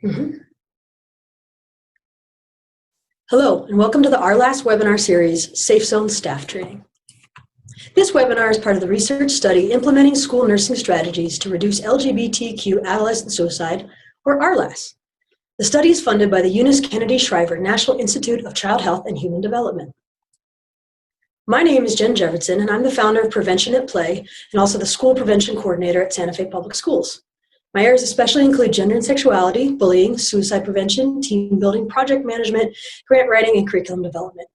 Mhm. Hello, and welcome to the RLAS webinar series, Safe Zone Staff Training. This webinar is part of the research study Implementing School Nursing Strategies to Reduce LGBTQ Adolescent Suicide, or RLAS. The study is funded by the Eunice Kennedy Shriver National Institute of Child Health and Human Development. My name is Jen Jefferson, and I'm the founder of Prevention at Play and also the School Prevention Coordinator at Santa Fe Public Schools. My areas especially include gender and sexuality, bullying, suicide prevention, team building, project management, grant writing, and curriculum development.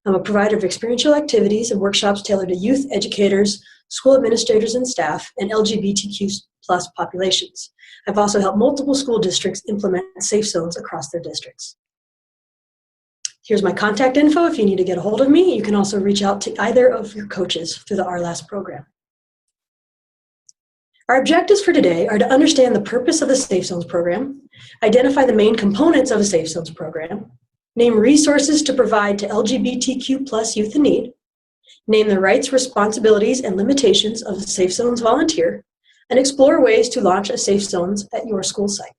I'm a provider of experiential activities and workshops tailored to youth, educators, school administrators and staff, and LGBTQ+ populations. I've also helped multiple school districts implement safe zones across their districts. Here's my contact info. If you need to get a hold of me, you can also reach out to either of your coaches through the RLAS program. Our objectives for today are to understand the purpose of the Safe Zones program, identify the main components of a Safe Zones program, name resources to provide to LGBTQ+ youth in need, name the rights, responsibilities, and limitations of a Safe Zones volunteer, and explore ways to launch a Safe Zones at your school site.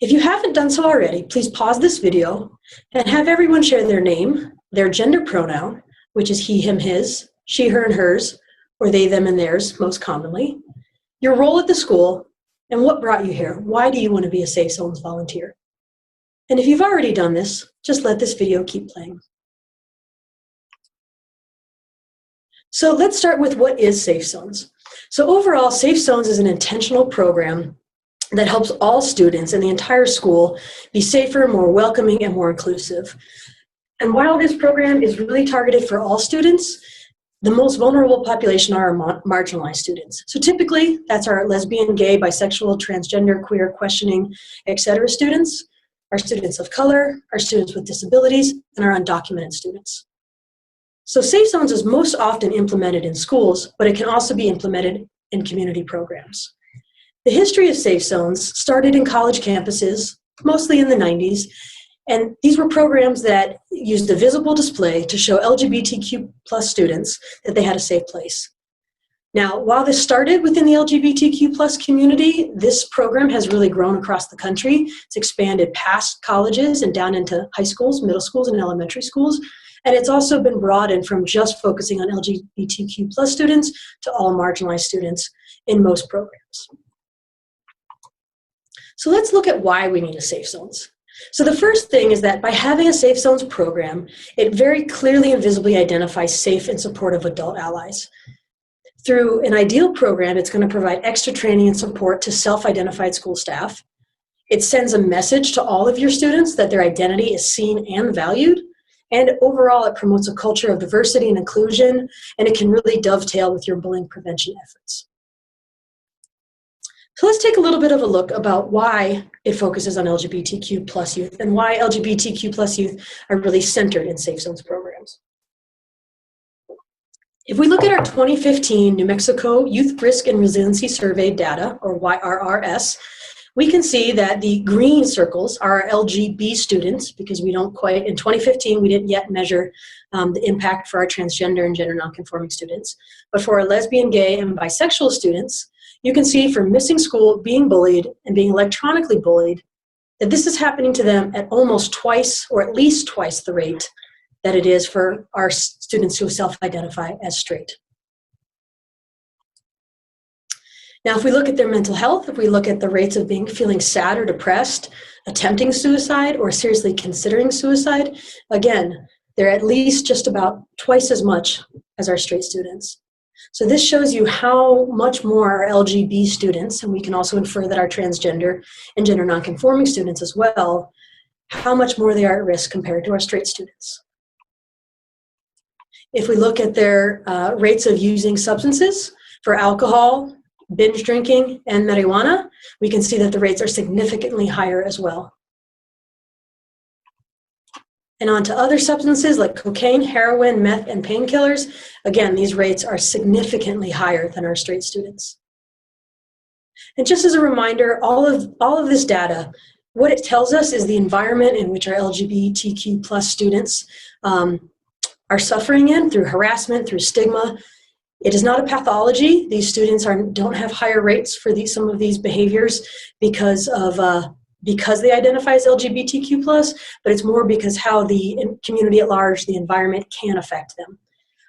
If you haven't done so already, please pause this video and have everyone share their name, their gender pronoun, which is he, him, his, she, her, and hers, or they, them, and theirs, most commonly, your role at the school, and what brought you here. Why do you want to be a Safe Zones volunteer? And if you've already done this, just let this video keep playing. So let's start with what is Safe Zones. So overall, Safe Zones is an intentional program that helps all students in the entire school be safer, more welcoming, and more inclusive. And while this program is really targeted for all students, the most vulnerable population are our marginalized students. So typically, that's our lesbian, gay, bisexual, transgender, queer, questioning, etc. students, our students of color, our students with disabilities, and our undocumented students. So Safe Zones is most often implemented in schools, but it can also be implemented in community programs. The history of Safe Zones started in college campuses, mostly in the 90s, and these were programs that used a visible display to show LGBTQ+ students that they had a safe place. Now, while this started within the LGBTQ+ community, this program has really grown across the country. It's expanded past colleges and down into high schools, middle schools, and elementary schools. And it's also been broadened from just focusing on LGBTQ+ students to all marginalized students in most programs. So let's look at why we need a Safe Zones. So the first thing is that by having a Safe Zones program, it very clearly and visibly identifies safe and supportive adult allies. Through an ideal program, it's going to provide extra training and support to self-identified school staff. It sends a message to all of your students that their identity is seen and valued. And overall, it promotes a culture of diversity and inclusion, and it can really dovetail with your bullying prevention efforts. So let's take a little bit of a look about why it focuses on LGBTQ+ youth and why LGBTQ+ youth are really centered in Safe Zones programs. If we look at our 2015 New Mexico Youth Risk and Resiliency Survey data, or RLAS, we can see that the green circles are our LGB students, because we don't quite, in 2015, we didn't yet measure the impact for our transgender and gender nonconforming students. But for our lesbian, gay, and bisexual students, you can see for missing school, being bullied, and being electronically bullied, that this is happening to them at almost twice, or at least twice the rate that it is for our students who self-identify as straight. Now, if we look at their mental health, if we look at the rates of feeling sad or depressed, attempting suicide, or seriously considering suicide, again, they're at least just about twice as much as our straight students. So this shows you how much more our LGB students, and we can also infer that our transgender and gender nonconforming students as well, how much more they are at risk compared to our straight students. If we look at their rates of using substances, for alcohol, binge drinking, and marijuana, we can see that the rates are significantly higher as well. And on to other substances like cocaine, heroin, meth, and painkillers. Again, these rates are significantly higher than our straight students. And just as a reminder, all of this data, what it tells us is the environment in which our LGBTQ+ students are suffering in, through harassment, through stigma, It is not a pathology. These students don't have higher rates for some of these behaviors because they identify as LGBTQ+, but it's more because how the community at large, the environment, can affect them.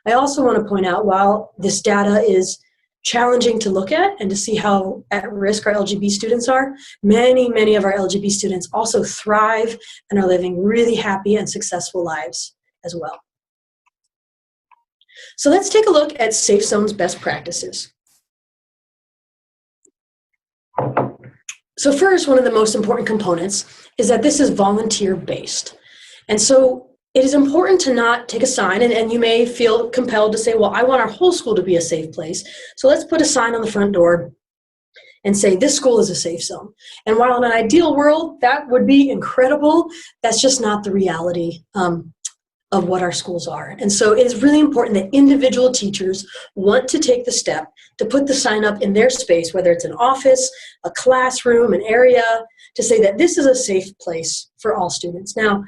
I also want to point out, while this data is challenging to look at and to see how at risk our LGB students are, many of our LGB students also thrive and are living really happy and successful lives as well. So let's take a look at Safe Zone's best practices. So first, one of the most important components is that this is volunteer-based. And so it is important to not take a sign, and you may feel compelled to say, well, I want our whole school to be a safe place. So let's put a sign on the front door and say, this school is a safe zone. And while in an ideal world, that would be incredible, that's just not the reality of what our schools are. And so it is really important that individual teachers want to take the step to put the sign up in their space, whether it's an office, a classroom, an area, to say that this is a safe place for all students. Now,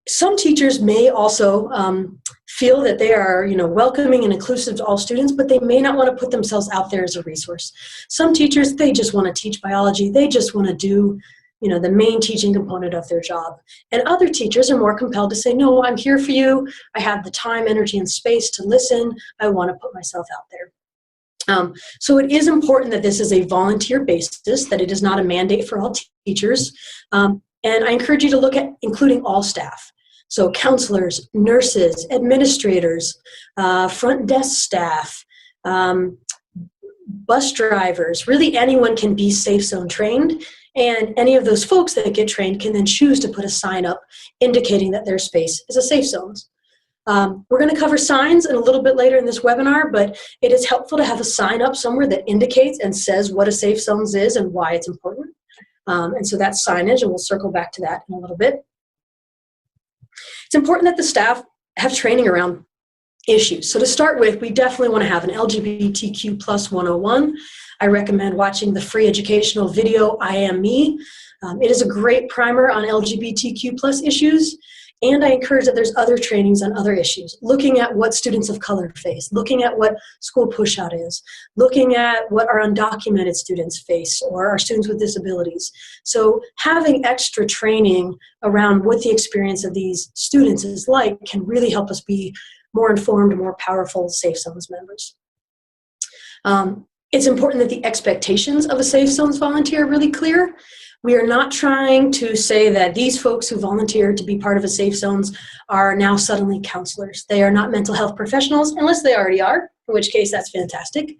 some teachers may also feel that they are, welcoming and inclusive to all students, but they may not want to put themselves out there as a resource. Some teachers, they just want to teach biology. They just want to do, the main teaching component of their job. And other teachers are more compelled to say, no, I'm here for you. I have the time, energy, and space to listen. I want to put myself out there. So it is important that this is a volunteer basis, that it is not a mandate for all teachers. And I encourage you to look at including all staff. So counselors, nurses, administrators, front desk staff, bus drivers, really anyone can be Safe Zone trained. And any of those folks that get trained can then choose to put a sign up indicating that their space is a safe zone. We're going to cover signs in a little bit later in this webinar, but it is helpful to have a sign up somewhere that indicates and says what a safe zone is and why it's important. And so that's signage, and we'll circle back to that in a little bit. It's important that the staff have training around issues. So to start with, we definitely want to have an LGBTQ+ 101. I recommend watching the free educational video, I Am Me. It is a great primer on LGBTQ+ issues, and I encourage that there's other trainings on other issues, looking at what students of color face, looking at what school pushout is, looking at what our undocumented students face or our students with disabilities. So having extra training around what the experience of these students is like can really help us be more informed, more powerful Safe Zones members. It's important that the expectations of a Safe Zones volunteer are really clear. We are not trying to say that these folks who volunteer to be part of a Safe Zones are now suddenly counselors. They are not mental health professionals, unless they already are, in which case that's fantastic.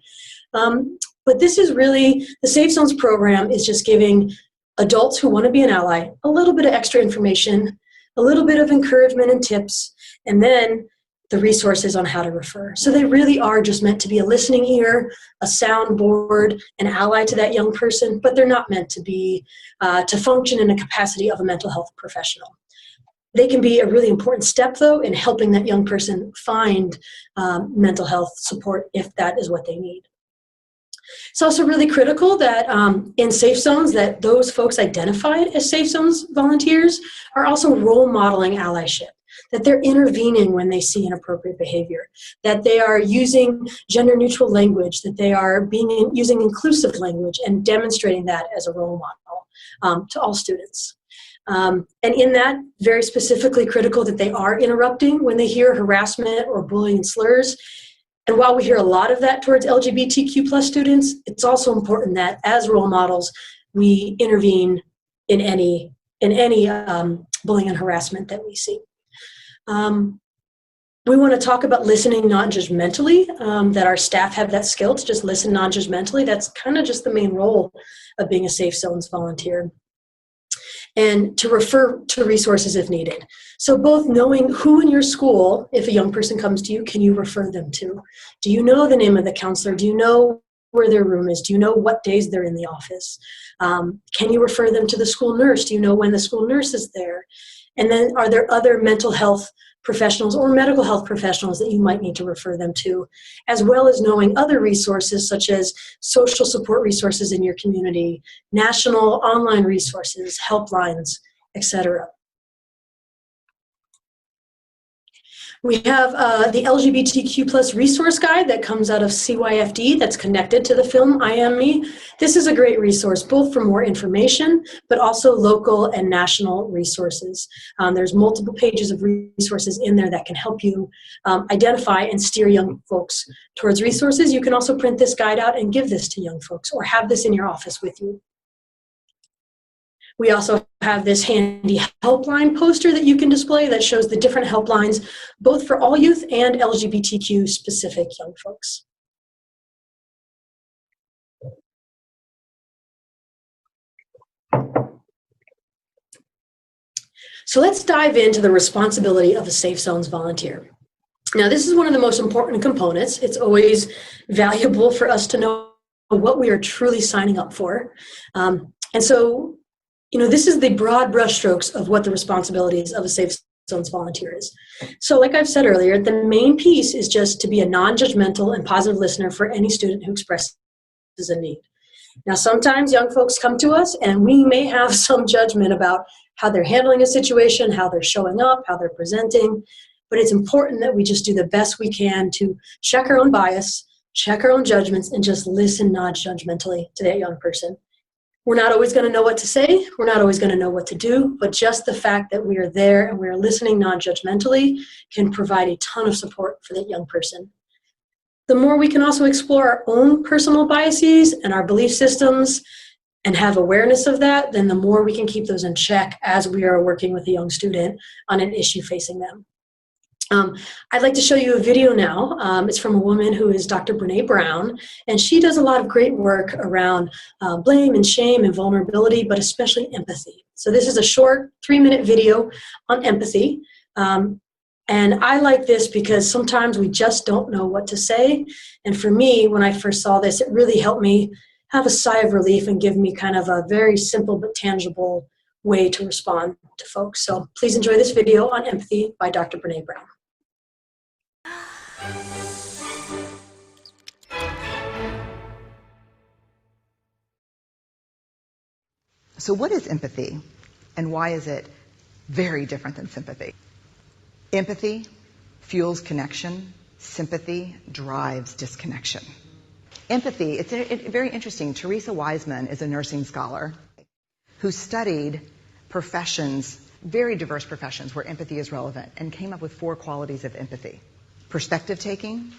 But this is really, the Safe Zones program is just giving adults who want to be an ally a little bit of extra information, a little bit of encouragement and tips, and then the resources on how to refer. So they really are just meant to be a listening ear, a soundboard, an ally to that young person, but they're not meant to be, to function in the capacity of a mental health professional. They can be a really important step, though, in helping that young person find mental health support if that is what they need. It's also really critical that in Safe Zones, that those folks identified as Safe Zones volunteers are also role modeling allyship, that they're intervening when they see inappropriate behavior, that they are using gender-neutral language, that they are using inclusive language and demonstrating that as a role model to all students. And in that, very specifically critical that they are interrupting when they hear harassment or bullying and slurs. And while we hear a lot of that towards LGBTQ+ students, it's also important that as role models, we intervene in any bullying and harassment that we see. We want to talk about listening non-judgmentally, that our staff have that skill to just listen non-judgmentally. That's kind of just the main role of being a Safe Zones volunteer. And to refer to resources if needed. So both knowing who in your school, if a young person comes to you, can you refer them to? Do you know the name of the counselor? Do you know where their room is? Do you know what days they're in the office? Can you refer them to the school nurse? Do you know when the school nurse is there? And then are there other mental health professionals or medical health professionals that you might need to refer them to, as well as knowing other resources such as social support resources in your community, national online resources, helplines, etc. We have the LGBTQ plus resource guide that comes out of CYFD that's connected to the film I Am Me. This is a great resource, both for more information, but also local and national resources. There's multiple pages of resources in there that can help you identify and steer young folks towards resources. You can also print this guide out and give this to young folks or have this in your office with you. We also have this handy helpline poster that you can display that shows the different helplines, both for all youth and LGBTQ specific young folks. So let's dive into the responsibility of a Safe Zones volunteer. Now, this is one of the most important components. It's always valuable for us to know what we are truly signing up for. And so, this is the broad brushstrokes of what the responsibilities of a Safe Zones volunteer is. So like I've said earlier, the main piece is just to be a non-judgmental and positive listener for any student who expresses a need. Now, sometimes young folks come to us and we may have some judgment about how they're handling a situation, how they're showing up, how they're presenting, but it's important that we just do the best we can to check our own bias, check our own judgments, and just listen non-judgmentally to that young person. We're not always going to know what to say. We're not always going to know what to do, but just the fact that we are there and we are listening non-judgmentally can provide a ton of support for that young person. The more we can also explore our own personal biases and our belief systems and have awareness of that, then the more we can keep those in check as we are working with a young student on an issue facing them. I'd like to show you a video now. It's from a woman who is Dr. Brene Brown, and she does a lot of great work around blame and shame and vulnerability, but especially empathy. So this is a short 3-minute video on empathy. And I like this because sometimes we just don't know what to say. And for me, when I first saw this, it really helped me have a sigh of relief and give me kind of a very simple but tangible way to respond to folks. So please enjoy this video on empathy by Dr. Brene Brown. So what is empathy, and why is it very different than sympathy? Empathy fuels connection. Sympathy drives disconnection. Empathy, it's very interesting. Teresa Wiseman is a nursing scholar who studied professions, very diverse professions where empathy is relevant, and came up with 4 qualities of empathy. Perspective taking,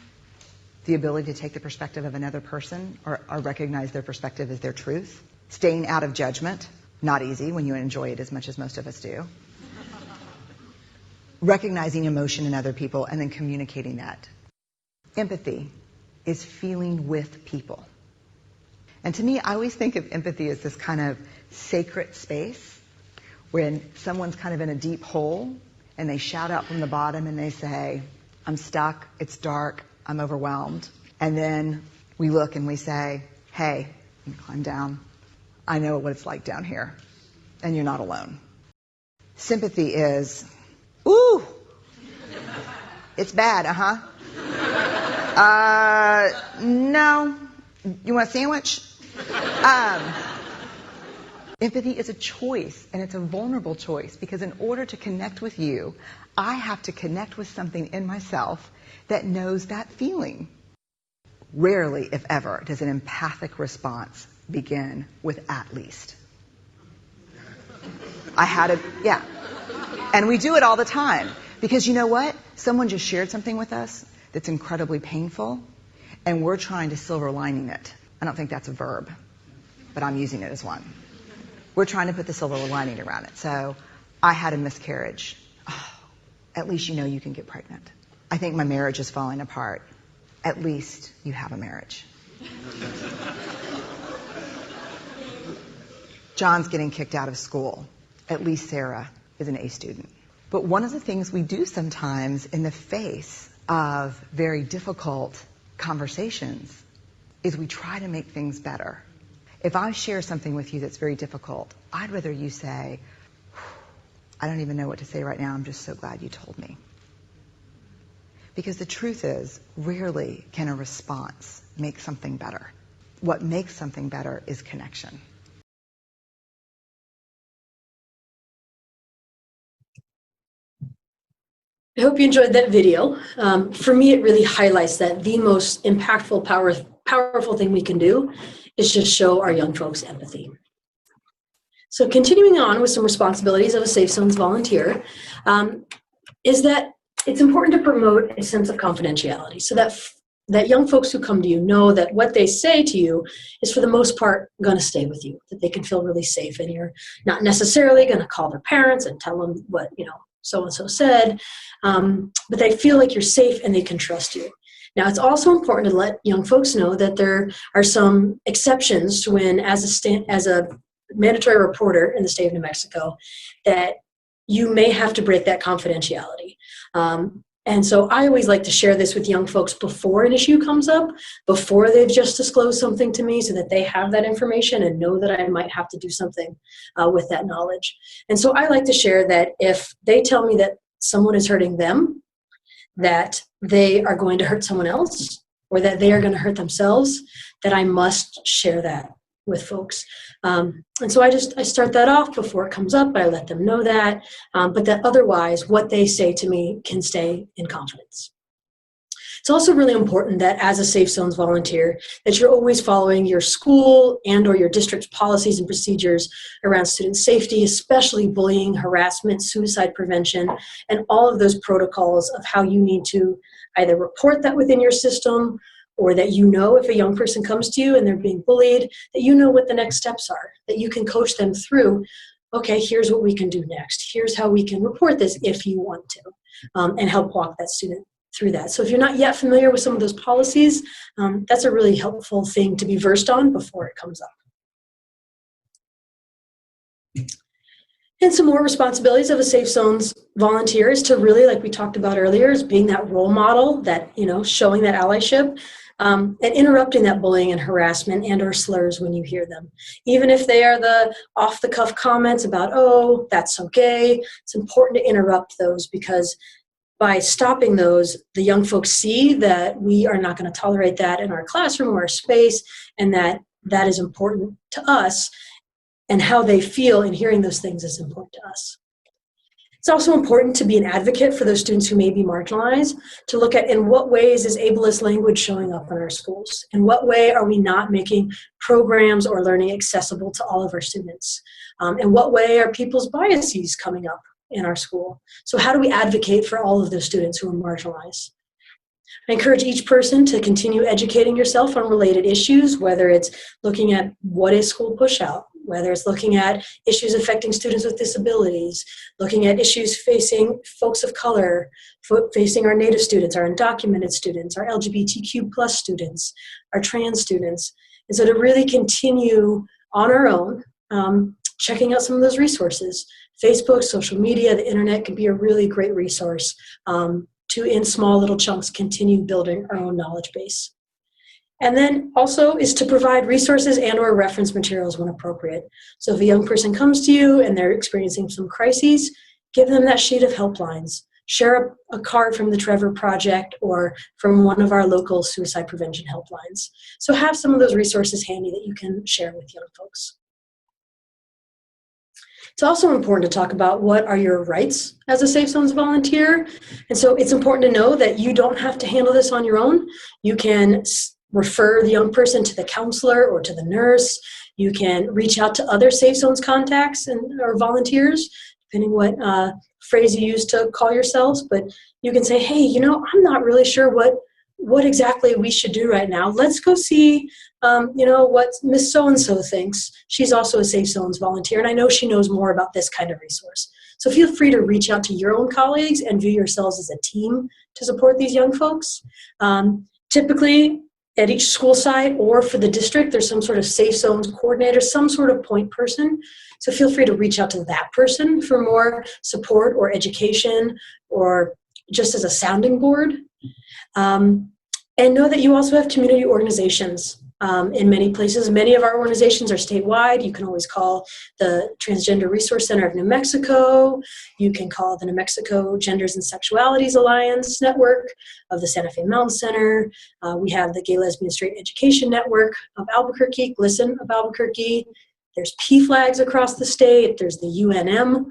the ability to take the perspective of another person or recognize their perspective as their truth. Staying out of judgment, not easy when you enjoy it as much as most of us do. Recognizing emotion in other people and then communicating that. Empathy is feeling with people. And to me, I always think of empathy as this kind of sacred space when someone's kind of in a deep hole and they shout out from the bottom and they say, I'm stuck, it's dark, I'm overwhelmed. And then we look and we say, hey, you climb down. I know what it's like down here, and you're not alone. Sympathy is, ooh, it's bad, no, you want a sandwich? Empathy is a choice, and it's a vulnerable choice, because in order to connect with you, I have to connect with something in myself that knows that feeling. Rarely, if ever, does an empathic response begin with "at least." Yeah. And we do it all the time. Because you know what? Someone just shared something with us that's incredibly painful, and we're trying to silver lining it. I don't think that's a verb, but I'm using it as one. We're trying to put the silver lining around it. So, I had a miscarriage. Oh, at least you know you can get pregnant. I think my marriage is falling apart. At least you have a marriage. John's getting kicked out of school. At least Sarah is an A student. But one of the things we do sometimes in the face of very difficult conversations is we try to make things better. If I share something with you that's very difficult, I'd rather you say, I don't even know what to say right now, I'm just so glad you told me. Because the truth is, rarely can a response make something better. What makes something better is connection. I hope you enjoyed that video. For me, it really highlights that the most impactful, powerful thing we can do is just show our young folks empathy. So continuing on with some responsibilities of a Safe Zones volunteer, is that it's important to promote a sense of confidentiality so that young folks who come to you know that what they say to you is for the most part going to stay with you, that they can feel really safe, and you're not necessarily going to call their parents and tell them what, so-and-so said, but they feel like you're safe and they can trust you. Now, it's also important to let young folks know that there are some exceptions to when, as a mandatory reporter in the state of New Mexico, that you may have to break that confidentiality. And so I always like to share this with young folks before an issue comes up, before they've just disclosed something to me, so that they have that information and know that I might have to do something with that knowledge. And so I like to share that if they tell me that someone is hurting them, that they are going to hurt someone else, or that they are going to hurt themselves, that I must share that with folks. And so I start that off before it comes up. I let them know that, but that otherwise what they say to me can stay in confidence. It's also really important that as a Safe Zones volunteer, that you're always following your school and or your district's policies and procedures around student safety, especially bullying, harassment, suicide prevention, and all of those protocols of how you need to either report that within your system, or that if a young person comes to you and they're being bullied, that you know what the next steps are, that you can coach them through, okay, here's what we can do next. Here's how we can report this if you want to, and help walk that student through that. So if you're not yet familiar with some of those policies, that's a really helpful thing to be versed on before it comes up. And some more responsibilities of a Safe Zones volunteer is to really, like we talked about earlier, is being that role model, that, showing that allyship, and interrupting that bullying and harassment and or slurs when you hear them. Even if they are the off-the-cuff comments about, oh, that's so gay, it's important to interrupt those, because by stopping those, the young folks see that we are not going to tolerate that in our classroom or our space, and that is important to us, and how they feel in hearing those things is important to us. It's also important to be an advocate for those students who may be marginalized, to look at in what ways is ableist language showing up in our schools? In what way are we not making programs or learning accessible to all of our students? In what way are people's biases coming up in our school? So how do we advocate for all of those students who are marginalized? I encourage each person to continue educating yourself on related issues, whether it's looking at what is school pushout, whether it's looking at issues affecting students with disabilities, looking at issues facing folks of color, facing our Native students, our undocumented students, our LGBTQ plus students, our trans students. And so to really continue on our own, checking out some of those resources. Facebook, social media, the internet could be a really great resource to, in small little chunks, continue building our own knowledge base. And then also is to provide resources and or reference materials when appropriate. So if a young person comes to you and they're experiencing some crises, give them that sheet of helplines. Share a card from the Trevor Project or from one of our local suicide prevention helplines. So have some of those resources handy that you can share with young folks. It's also important to talk about what are your rights as a Safe Zones volunteer. And so it's important to know that you don't have to handle this on your own. You can refer the young person to the counselor or to the nurse. You can reach out to other Safe Zones contacts or volunteers, depending what phrase you use to call yourselves. But you can say, hey, I'm not really sure what exactly we should do right now. Let's go see, what Miss So-and-so thinks. She's also a Safe Zones volunteer, and I know she knows more about this kind of resource. So feel free to reach out to your own colleagues and view yourselves as a team to support these young folks. Typically, at each school site or for the district, there's some sort of Safe Zones coordinator, some sort of point person. So feel free to reach out to that person for more support or education or just as a sounding board. And know that you also have community organizations in many places. Many of our organizations are statewide. You can always call the Transgender Resource Center of New Mexico. You can call the New Mexico Genders and Sexualities Alliance Network of the Santa Fe Mountain Center. We have the Gay, Lesbian, Straight Education Network of Albuquerque, GLSEN of Albuquerque. There's PFLAGs across the state. There's the UNM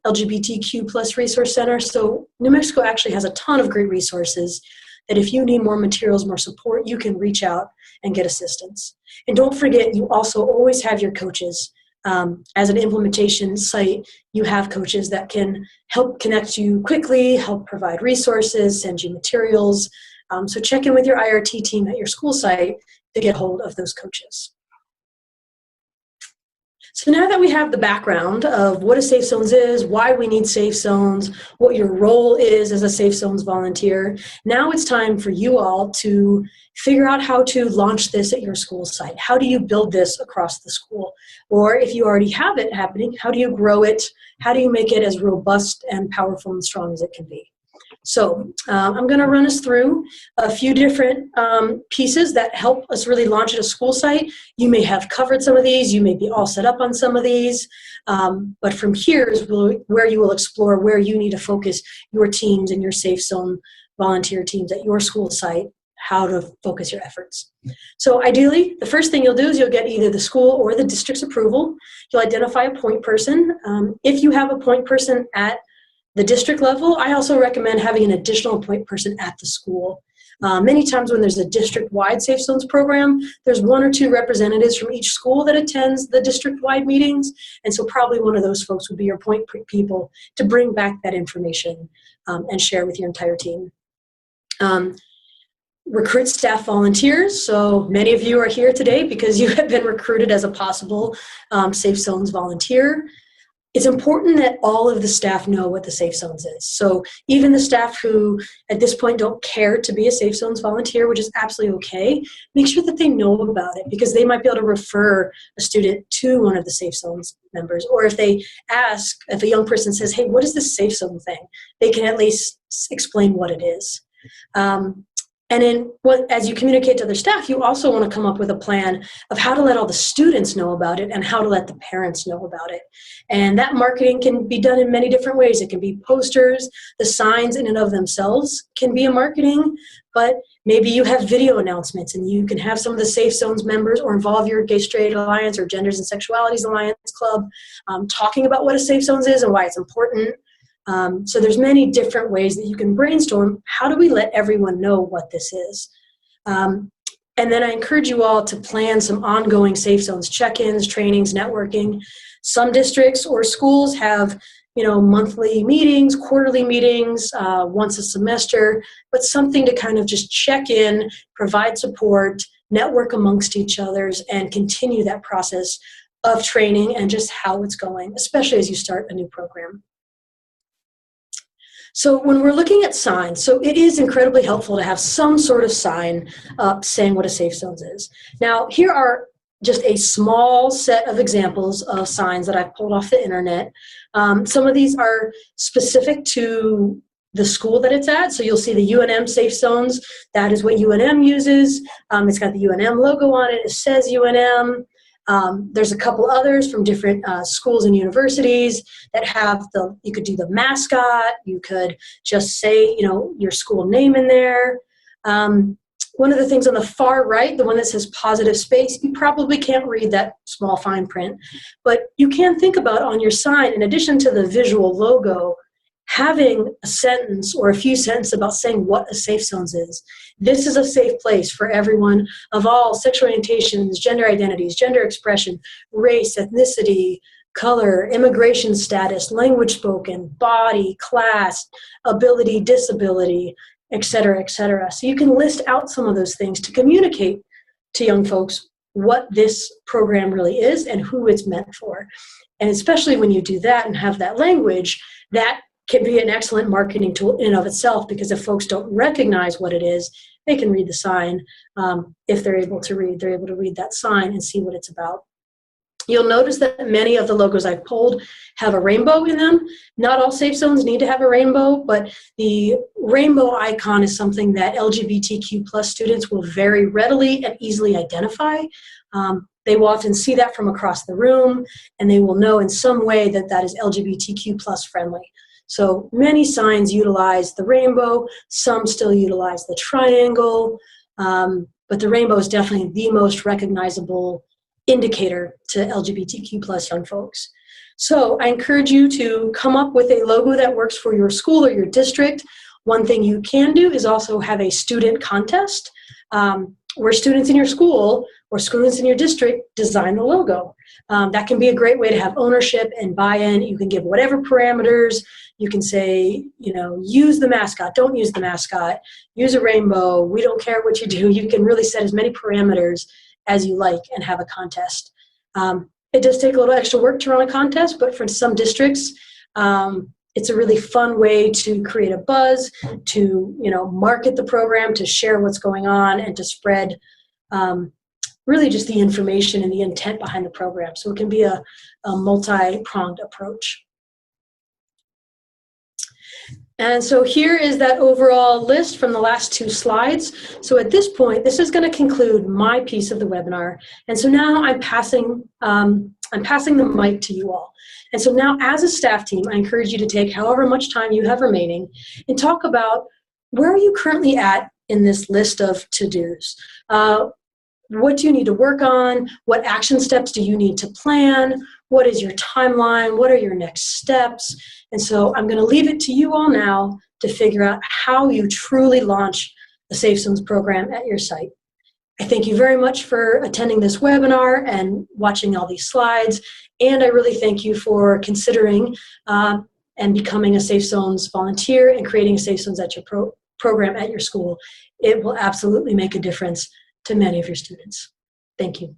LGBTQ plus resource center. So New Mexico actually has a ton of great resources that if you need more materials, more support, you can reach out and get assistance. And don't forget, you also always have your coaches. As an implementation site, you have coaches that can help connect you quickly, help provide resources, send you materials. So check in with your IRT team at your school site to get hold of those coaches. So now that we have the background of what a Safe Zones is, why we need Safe Zones, what your role is as a Safe Zones volunteer, now it's time for you all to figure out how to launch this at your school site. How do you build this across the school? Or if you already have it happening, how do you grow it? How do you make it as robust and powerful and strong as it can be? So I'm going to run us through a few different pieces that help us really launch at a school site. You may have covered some of these. You may be all set up on some of these. But from here is where you will explore where you need to focus your teams and your Safe Zone volunteer teams at your school site, how to focus your efforts. So ideally, the first thing you'll do is you'll get either the school or the district's approval. You'll identify a point person. If you have a point person at the district level, I also recommend having an additional point person at the school. Many times when there's a district-wide Safe Zones program, there's one or two representatives from each school that attends the district-wide meetings, and so probably one of those folks would be your point people to bring back that information and share with your entire team. Recruit staff volunteers. So many of you are here today because you have been recruited as a possible Safe Zones volunteer. It's important that all of the staff know what the Safe Zones is. So even the staff who at this point don't care to be a Safe Zones volunteer, which is absolutely okay, make sure that they know about it because they might be able to refer a student to one of the Safe Zones members. Or if they ask, if a young person says, hey, what is this Safe Zone thing? They can at least explain what it is. And then as you communicate to other staff, you also want to come up with a plan of how to let all the students know about it and how to let the parents know about it. And that marketing can be done in many different ways. It can be posters, the signs in and of themselves can be a marketing, but maybe you have video announcements and you can have some of the Safe Zones members or involve your Gay Straight Alliance or Genders and Sexualities Alliance Club talking about what a Safe Zones is and why it's important. So there's many different ways that you can brainstorm. How do we let everyone know what this is? And then I encourage you all to plan some ongoing Safe Zones check-ins, trainings, networking. Some districts or schools have, monthly meetings, quarterly meetings, once a semester, but something to kind of just check in, provide support, network amongst each others, and continue that process of training and just how it's going, especially as you start a new program. So when we're looking at signs, so it is incredibly helpful to have some sort of sign up saying what a Safe Zones is. Now, here are just a small set of examples of signs that I've pulled off the internet. Some of these are specific to the school that it's at. So you'll see the UNM Safe Zones. That is what UNM uses. It's got the UNM logo on it. It says UNM. There's a couple others from different schools and universities that have you could do the mascot, you could just say, your school name in there. One of the things on the far right, the one that says positive space, you probably can't read that small fine print, but you can think about on your sign, in addition to the visual logo, having a sentence or a few sentences about saying what a Safe Zones is. This is a safe place for everyone of all sexual orientations, gender identities, gender expression, race, ethnicity, color, immigration status, language spoken, body, class, ability, disability, et cetera, et cetera. So you can list out some of those things to communicate to young folks what this program really is and who it's meant for. And especially when you do that and have that language, that can be an excellent marketing tool in and of itself, because if folks don't recognize what it is, they can read the sign. If they're able to read that sign and see what it's about. You'll notice that many of the logos I've pulled have a rainbow in them. Not all Safe Zones need to have a rainbow, but the rainbow icon is something that LGBTQ plus students will very readily and easily identify. They will often see that from across the room, and they will know in some way that that is LGBTQ plus friendly. So many signs utilize the rainbow, some still utilize the triangle, but the rainbow is definitely the most recognizable indicator to LGBTQ plus young folks. So I encourage you to come up with a logo that works for your school or your district. One thing you can do is also have a student contest where students in your school or students in your district design the logo. That can be a great way to have ownership and buy-in. You can give whatever parameters. You can say, you know, use the mascot, don't use the mascot, use a rainbow, we don't care what you do. You can really set as many parameters as you like and have a contest. It does take a little extra work to run a contest, but for some districts, it's a really fun way to create a buzz, to, you know, market the program, to share what's going on, and to spread really just the information and the intent behind the program. So it can be a multi-pronged approach. And so here is that overall list from the last 2 slides. So at this point, this is going to conclude my piece of the webinar. And so now I'm passing the mic to you all. And so now as a staff team, I encourage you to take however much time you have remaining and talk about where are you currently at in this list of to-dos. What do you need to work on? What action steps do you need to plan? What is your timeline? What are your next steps? And so I'm going to leave it to you all now to figure out how you truly launch the Safe Zones program at your site. I thank you very much for attending this webinar and watching all these slides. And I really thank you for considering and becoming a Safe Zones volunteer and creating a Safe Zones at your program at your school. It will absolutely make a difference to many of your students. Thank you.